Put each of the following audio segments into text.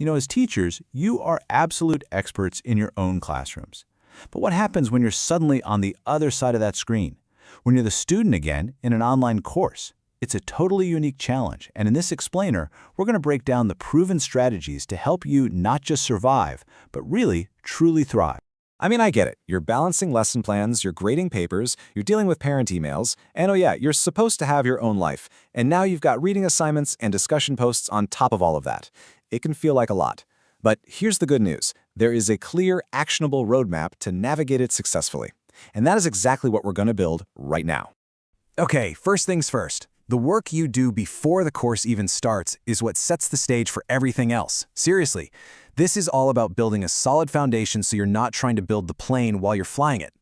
As teachers, you are absolute experts in your own classrooms. But what happens when you're suddenly on the other side of that screen? When you're the student again in an online course? It's a totally unique challenge, and in this explainer, we're going to break down the proven strategies to help you not just survive, but really, truly thrive. I mean, I get it. You're balancing lesson plans, you're grading papers, you're dealing with parent emails, and oh yeah, you're supposed to have your own life. And now you've got reading assignments and discussion posts on top of all of that. It can feel like a lot. But here's the good news. There is a clear, actionable roadmap to navigate it successfully. And that is exactly what we're going to build right now. Okay, first things first. The work you do before the course even starts is what sets the stage for everything else. Seriously, this is all about building a solid foundation so you're not trying to build the plane while you're flying it.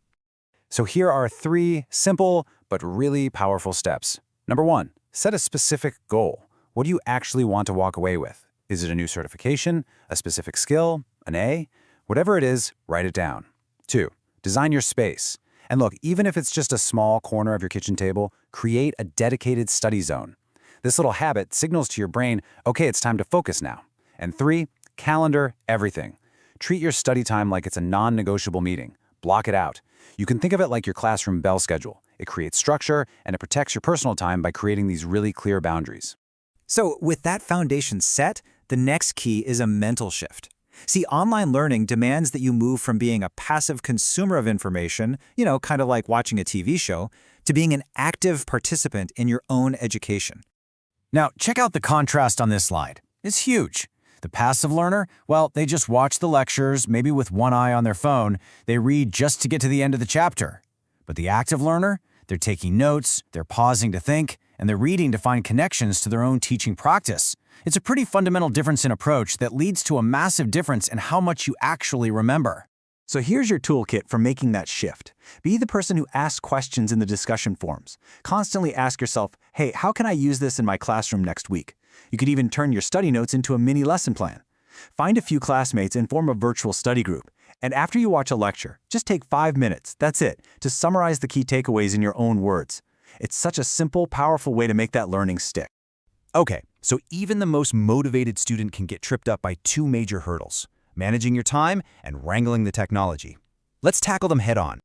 So here are 3 simple but really powerful steps. Number 1, set a specific goal. What do you actually want to walk away with? Is it a new certification, a specific skill, an A? Whatever it is, write it down. 2, design your space. And look, even if it's just a small corner of your kitchen table, create a dedicated study zone. This little habit signals to your brain, okay, it's time to focus now. And 3, calendar everything. Treat your study time like it's a non-negotiable meeting. Block it out. You can think of it like your classroom bell schedule. It creates structure, and it protects your personal time by creating these really clear boundaries. So with that foundation set, the next key is a mental shift. See, online learning demands that you move from being a passive consumer of information, kind of like watching a TV show, to being an active participant in your own education. Now, check out the contrast on this slide. It's huge. The passive learner, well, they just watch the lectures, maybe with one eye on their phone. They read just to get to the end of the chapter. But the active learner, they're taking notes, they're pausing to think, and they're reading to find connections to their own teaching practice. It's a pretty fundamental difference in approach that leads to a massive difference in how much you actually remember. So here's your toolkit for making that shift. Be the person who asks questions in the discussion forums. Constantly ask yourself, hey, how can I use this in my classroom next week? You could even turn your study notes into a mini lesson plan. Find a few classmates and form a virtual study group. And after you watch a lecture, just take 5 minutes, that's it, to summarize the key takeaways in your own words. It's such a simple, powerful way to make that learning stick. Okay, so even the most motivated student can get tripped up by 2 major hurdles: managing your time and wrangling the technology. Let's tackle them head on.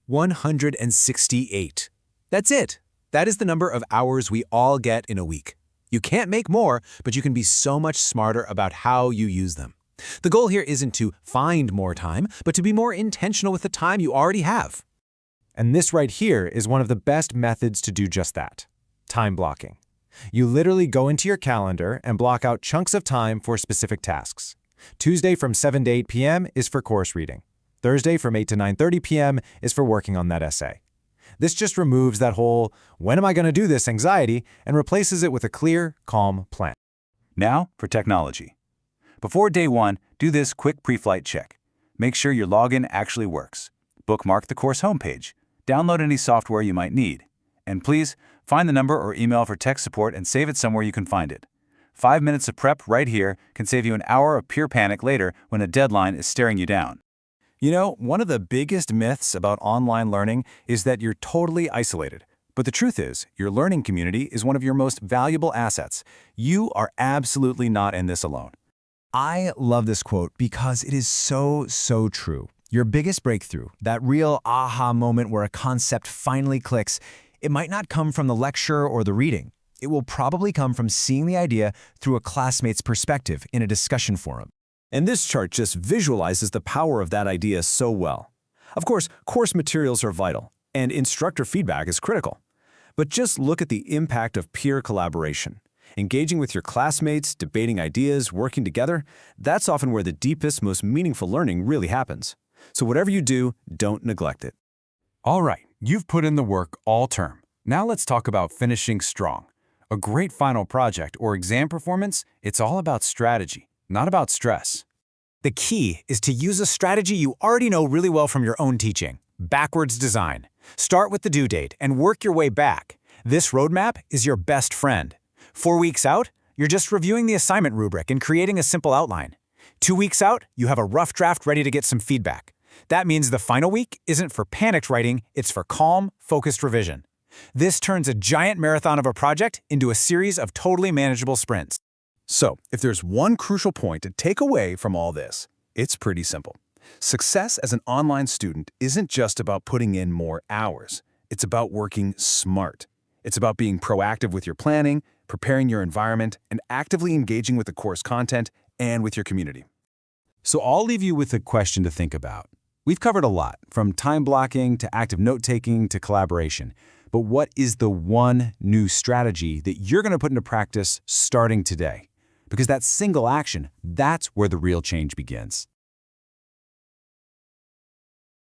168. That's it. That is the number of hours we all get in a week. You can't make more, but you can be so much smarter about how you use them. The goal here isn't to find more time, but to be more intentional with the time you already have. And this right here is one of the best methods to do just that: time blocking. You literally go into your calendar and block out chunks of time for specific tasks. Tuesday from 7 to 8 p.m. is for course reading. Thursday from 8 to 9:30 p.m. is for working on that essay. This just removes that whole "when am I going to do this" anxiety and replaces it with a clear, calm plan. Now for technology. Before day 1, do this quick pre-flight check. Make sure your login actually works. Bookmark the course homepage. Download any software you might need. And please, find the number or email for tech support and save it somewhere you can find it. 5 minutes of prep right here can save you an hour of pure panic later when a deadline is staring you down. One of the biggest myths about online learning is that you're totally isolated. But the truth is, your learning community is one of your most valuable assets. You are absolutely not in this alone. I love this quote because it is so true. Your biggest breakthrough, that real aha moment where a concept finally clicks, it might not come from the lecture or the reading. It will probably come from seeing the idea through a classmate's perspective in a discussion forum. And this chart just visualizes the power of that idea so well. Of course, course materials are vital, and instructor feedback is critical. But just look at the impact of peer collaboration. Engaging with your classmates, debating ideas, working together, that's often where the deepest, most meaningful learning really happens. So whatever you do, don't neglect it. All right, you've put in the work all term. Now let's talk about finishing strong. A great final project or exam performance, it's all about strategy, not about stress. The key is to use a strategy you already know really well from your own teaching: backwards design. Start with the due date and work your way back. This roadmap is your best friend. 4 weeks out, you're just reviewing the assignment rubric and creating a simple outline. 2 weeks out, you have a rough draft ready to get some feedback. That means the final week isn't for panicked writing, it's for calm, focused revision. This turns a giant marathon of a project into a series of totally manageable sprints. So, if there's one crucial point to take away from all this, it's pretty simple. Success as an online student isn't just about putting in more hours. It's about working smart. It's about being proactive with your planning, preparing your environment, and actively engaging with the course content and with your community. So I'll leave you with a question to think about. We've covered a lot, from time blocking to active note-taking to collaboration. But what is the one new strategy that you're going to put into practice starting today? Because that single action, that's where the real change begins.